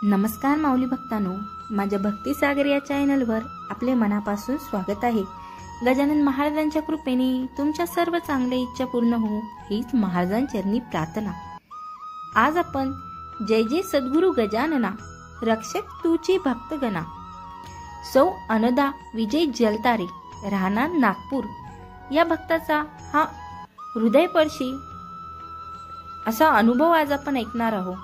नमस्कार माऊली भक्तांनो, माझ्या भक्ती सागर या चॅनलवर आपले मनापासून स्वागत आहे। गजानन महाराजांच्या कृपेने तुमच्या सर्व चांगल्या इच्छा पूर्ण हो हीच महाराजांचरणी प्रार्थना। आज आपण जय जय सद्गुरु गजानना रक्षक तुची भक्तगणा सौ अनदा विजय जलतारे राहणार नागपूर या भक्ताचा हा हृदयस्पर्शी असा अनुभव आज आपण ऐकणार आहोत।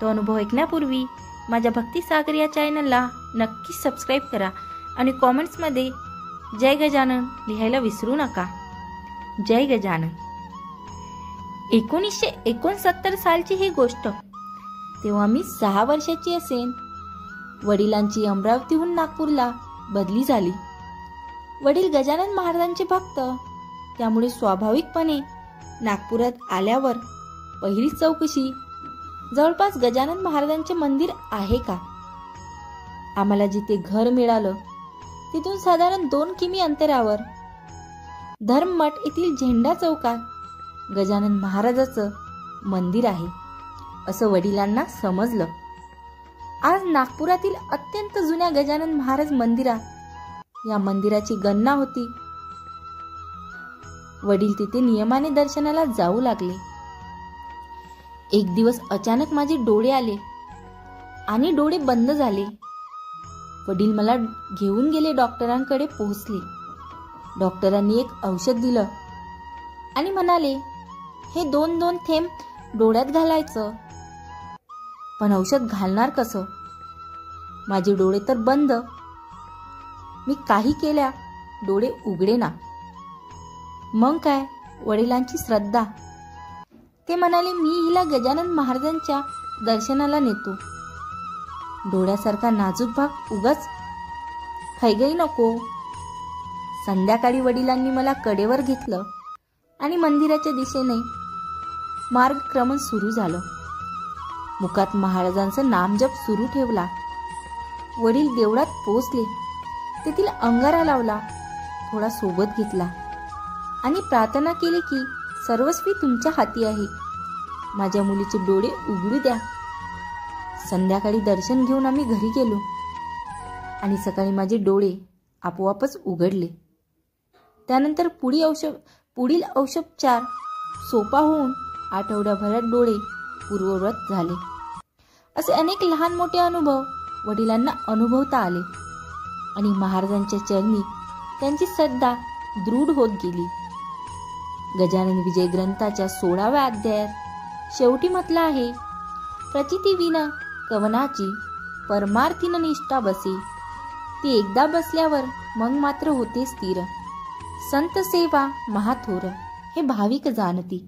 तो अनुभव ऐकण्यापूर्वी माझ्या भक्ती सागर या चॅनलला नक्की सबस्क्राइब करा आणि कमेंट्स मध्ये जय गजानन लिहायला विसरू नका। जय गजानन। 1969 सालची ही गोष्ट। तेव्हा मी 6 वर्षाची असेन। वडिलांची अमरावतीहून नागपूरला बदली झाली। वडील गजानन महाराजांचे भक्त, त्यामुळे स्वाभाविकपणे नागपुरात आल्यावर पहिली चौकशी जवळपास गजानन महाराजांचे मंदिर आहे का। आम्हाला जिथे घर मिळालं तिथून साधारण 2 किमी अंतरावर धर्ममठ येथील झेंडा चौकात गजानन महाराजाचं मंदिर आहे असं वडिलांना समजलं। आज नागपुरातील अत्यंत जुन्या गजानन महाराज मंदिरात या मंदिराची गणना होती। वडील तिथे नियमाने दर्शनाला जाऊ लागले। एक दिवस अचानक माझे डोळे आले आणि डोळे बंद झाले। वडील मला घेऊन गेले डॉक्टरांकडे पोहोचले। डॉक्टरांनी एक औषध दिलं आणि म्हणाले, हे 2-2 थेंब डोळ्यात घालायचं। पण औषध घालणार कसं? माझे डोळे तर बंद। मी काही केल्या डोळे उघडे ना। मग काय वडिलांची श्रद्धा। ते म्हणाले, मी हिला गजानन महाराजांच्या दर्शनाला नेतो। डोळ्यासारखा नाजूक भाग उगाच हैगई नको। संध्याकाळी वडिलांनी मला कडेवर घेतलं आणि मंदिराच्या दिशेने मार्गक्रमण सुरू झालं। मुखात महाराजांचं नामजप सुरू ठेवला। वडील देवळात पोचले। तेथील अंगारा लावला, थोडा सोबत घेतला आणि प्रार्थना केली की सर्वस्वी तुमच्या हाती आहे। माझ्या मुलीचे डोळे उघडू द्या। संध्याकाळी दर्शन घेऊन आम्ही घरी गेलो आणि सकाळी माझे डोळे आपोआपच उघडले। त्यानंतर पुढील औषधोपचार सोपा होऊन आठवड्याभरात डोळे पूर्ववत झाले। असे अनेक लहान मोठे अनुभव वडिलांना अनुभवता आले आणि महाराजांच्या चरणी त्यांची श्रद्धा दृढ होत गेली। गजानन विजय ग्रंथाच्या 16व्या अध्यायात शेवटी म्हटलं आहे, प्रचिती विना कवनाची परमार्थीन निष्ठा बसे। ती एकदा बसल्यावर मग मात्र होते स्थिर। संत सेवा महाथोर हे भाविक जाणती।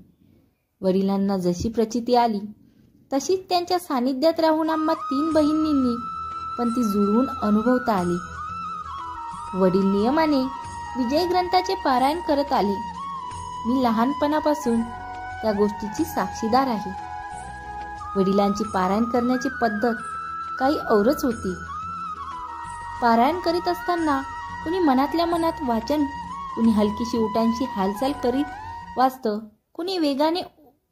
वडिलांना जशी प्रचिती आली तशीच त्यांच्या सानिध्यात राहून आम्हा 3 बहिणींनी पण ती जुळवून अनुभवता आली। वडील नियमाने विजय ग्रंथाचे पारायण करत आले। मी लहानपणापासून त्या गोष्टीची साक्षीदार आहे। वडिलांची पारायण करण्याची पद्धत काही औरच होती। पारायण करीत असताना कुणी मनातल्या मनात वाचन, कुणी हलकीशी ओठांची हालचाल करीत वाचतं, कुणी वेगाने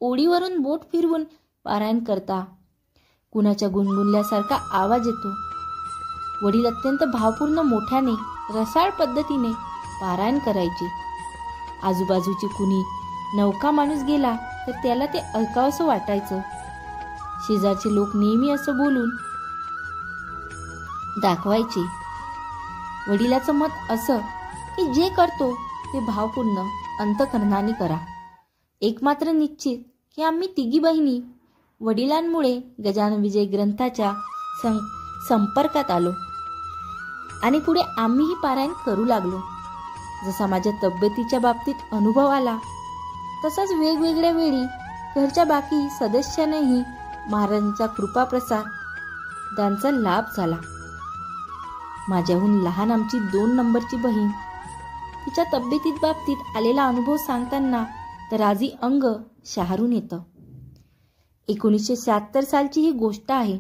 ओळीवरून बोट फिरवून पारायण करता, कुणाच्या गुणगुणल्यासारखा आवाज येतो। वडील अत्यंत भावपूर्ण मोठ्याने रसाळ पद्धतीने पारायण करायचे। आजूबाजूची कुणी नवका माणूस गेला तर त्याला ते ऐकावंसं वाटायचं। शेजारचे लोक नेहमी असं बोलून दाखवायचे। वडिलाचं मत असं की जे करतो ते भावपूर्ण अंतःकरणाने करा। एक मात्र निश्चित की आम्ही 3 बहिणी वडिलांमुळे गजानन विजय ग्रंथाच्या संपर्कात आलो आणि पुढे आम्हीही पारायण करू लागलो। जसा माझ्या तब्येतीच्या बाबतीत अनुभव आला तसाच वेगवेगळ्या वेळी घरच्या बाकी सदस्यांनाही महाराजांचा कृपाप्रसादांचा लाभ झाला। माझ्याहून लहान आमची 2 नंबरची बहीण तिच्या तब्येतीत बाबतीत आलेला अनुभव सांगताना तर आजही अंग शहारून येतं। 1976 सालची ही गोष्ट आहे।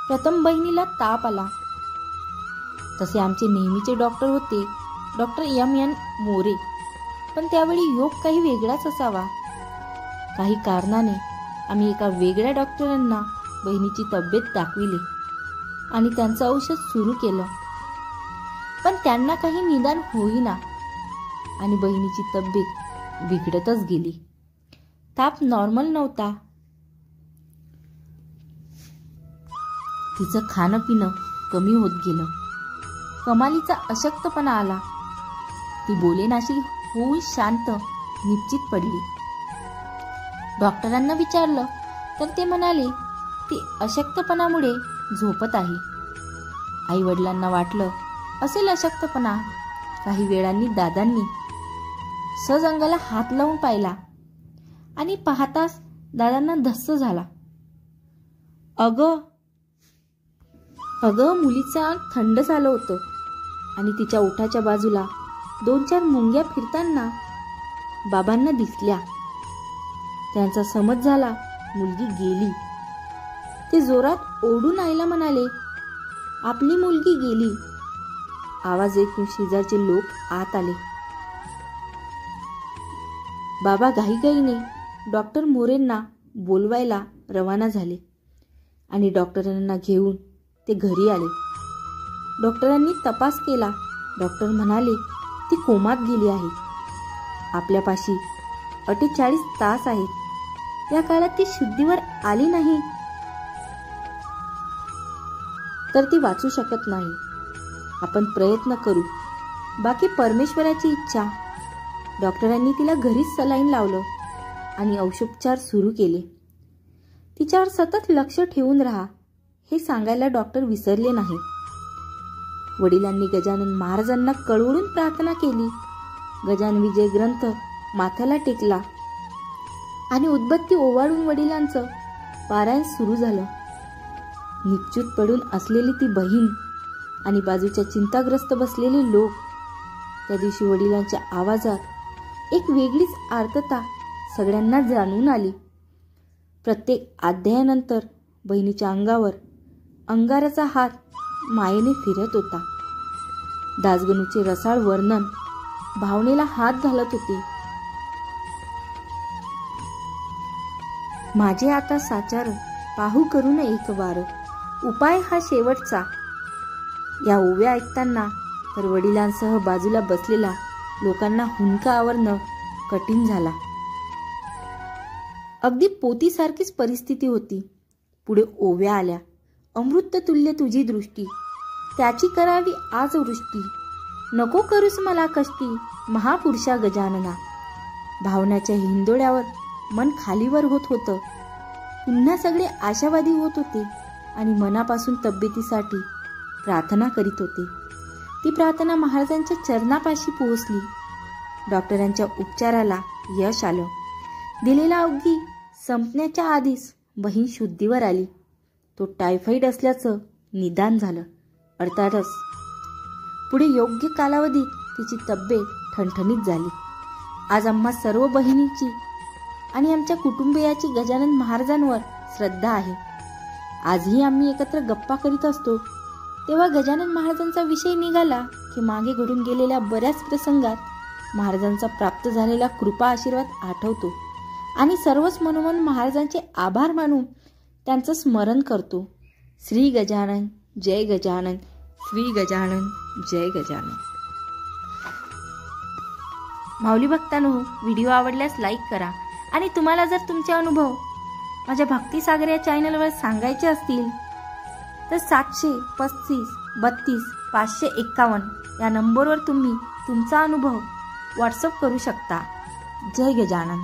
प्रथम बहिणीला ताप आला। तसे आमचे नेहमीचे डॉक्टर होते डॉक्टर M.N. मोरे, पण त्यावेळी योग काही वेगळाच असावा। काही कारणाने आम्ही एका वेगळ्या डॉक्टरांना बहिणीची तब्येत दाखविली आणि त्यांचं औषध सुरू केलं, पण त्यांना काही निदान होईना आणि बहिणीची तब्येत बिघडतच गेली. ताप नॉर्मल नव्हता. तिचं खाणं पिणं कमी होत गेलं. कमालीचा अशक्तपणा आला. ती बोलेनाशी होऊन शांत निश्चित पडली. डॉक्टरांना विचारलं तर ते म्हणाले ती अशक्तपणामुळे झोपत आहे. आई वडिलांना वाटलं असेल अशक्तपणा. काही वेळांनी दादांनी सहज अंगाला हात लावून पाहिला आणि पाहताच दादांना धस्स झाला. अगं मुलीचं अंग थंड झालं होतं आणि तिच्या ओठाच्या बाजूला 2-4 मुंग्या फिरताना बाबांना दिसल्या. त्यांचा समज झाला मुलगी गेली. ते जोरात ओरडून आईला म्हणाले, आपली मुलगी गेली. आवाज ऐकून शेजारचे लोक आत आले. बाबा घाईघाईने डॉक्टर मोरेंना बोलवायला रवाना झाले आणि डॉक्टरांना घेऊन ते घरी आले. डॉक्टरांनी तपास केला. डॉक्टर म्हणाले ती कोमात गेली आहे. आपल्यापाशी 48 तास आहेत. या काळात ती शुद्धीवर आली नाही तर ती वाचू शकत नाही. आपण प्रयत्न करू, बाकी परमेश्वराची इच्छा. डॉक्टरांनी तिला घरीच सलाईन लावलं आणि औषधोपचार सुरू केले. तिच्यावर सतत लक्ष ठेवून राहा हे सांगायला डॉक्टर विसरले नाही. वडिलांनी गजानन महाराजांना कळवळून प्रार्थना केली. गजानन विजय ग्रंथ माथ्याला टेकला आणि उदबत्ती ओवाळून वडिलांचं पारायण सुरू झालं. निश्चित पडून असलेली ती बहीण आणि बाजूच्या चिंताग्रस्त बसलेले लोक. त्या दिवशी वडिलांच्या आवाजात एक वेगळीच आर्तता सगळ्यांना जाणून आली. प्रत्येक अध्यायानंतर बहिणीच्या अंगावर अंगाराचा हात मायेने फिरत होता. दासगणूचे रसाळ वर्णन भावनेला हात घालत होते. माझे आता साचार पाहू करून एक वार, उपाय हा शेवटचा. या ओव्या ऐकताना तर वडिलांसह बाजूला बसलेल्या लोकांना हुंदका आवरणं कठीण झाला. अगदी पोतीसारखीच परिस्थिती होती. पुढे ओव्या आल्या. अमृत तुल्य तुझी दृष्टी, त्याची करावी आज वृष्टी. नको करूस मला कष्टी, महापुरुषा गजानना. भावनाच्या हिंदोळ्यावर मन खालीवर होत होतं. पुन्हा सगळे आशावादी होत होते आणि मनापासून तब्येतीसाठी प्रार्थना करीत होते. ती प्रार्थना महाराजांच्या चरणापाशी पोहोचली. डॉक्टरांच्या उपचाराला यश आलं. दिलेला अवधी संपण्याच्या आधीच बहीण शुद्धीवर आली. तो टायफॉइड असल्याचं निदान झालं. अर्थातच पुढे योग्य कालावधीत तिची तब्येत ठणठणीत झाली. आज आम्हा सर्व बहिणींची आणि आमच्या कुटुंबियाची गजानन महाराजांवर श्रद्धा आहे. आजही आम्ही एकत्र गप्पा करीत असतो तेव्हा गजानन महाराजांचा विषय निघाला की मागे घडून गेलेल्या बऱ्याच प्रसंगात महाराजांचा प्राप्त झालेला कृपा आशीर्वाद आठवतो आणि सर्वच मनोमन महाराजांचे आभार मानून त्यांचं स्मरण करतो. श्री गजानन जय गजानन, श्री गजानन जय गजानन. माऊली भक्तांनो, व्हिडिओ आवडल्यास लाईक करा आणि तुम्हाला जर तुमचे अनुभव माझ्या भक्तिसागर या चॅनलवर सांगायचे असतील तर 735 32 551 या नंबरवर तुम्ही तुमचा अनुभव व्हॉट्सअप करू शकता. जय गजानन.